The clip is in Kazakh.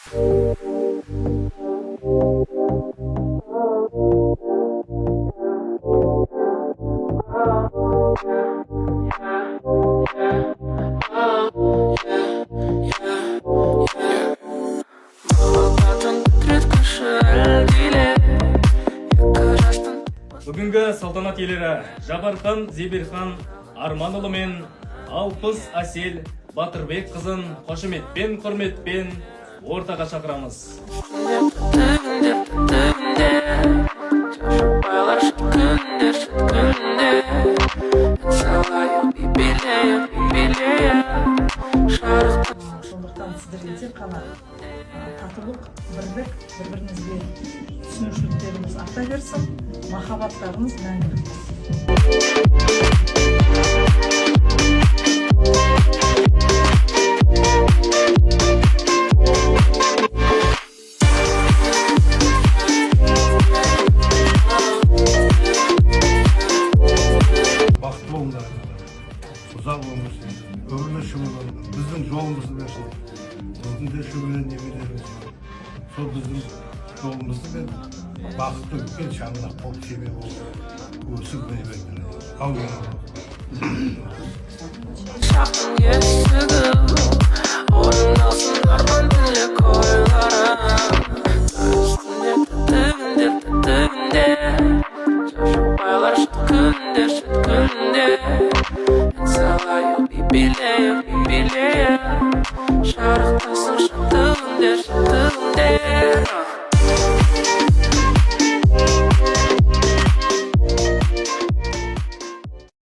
Бүгінгі салтанат иелері Жабархан Зебирхан Арманұлы мен Алпыс Асел Батырбек қызын қошеметпен, құрметпен ортаға шақырамыз. Сондықтан сіздерге тек қана татулық, бірлік, бір-біріңізге түсінушіліктеріңіз арта берсін, махаббаттарыңыз мәңгілік болсын. Бақытты болыңдар, ұзақ өмір сүріңдер, өмірлі шүбірленіңдер, біздің жолымызды берсін. Біздің де шүбірлене немелеріміз бар. Сол біздің жолымызды мен бақытты үлкен шаңырақ болып себеп болып өсіп өнебектер. Шақтың есігі орындалсын арман тілек ойларым. Үстінде түбінде шашып күндер, шет күнде. It's all you, be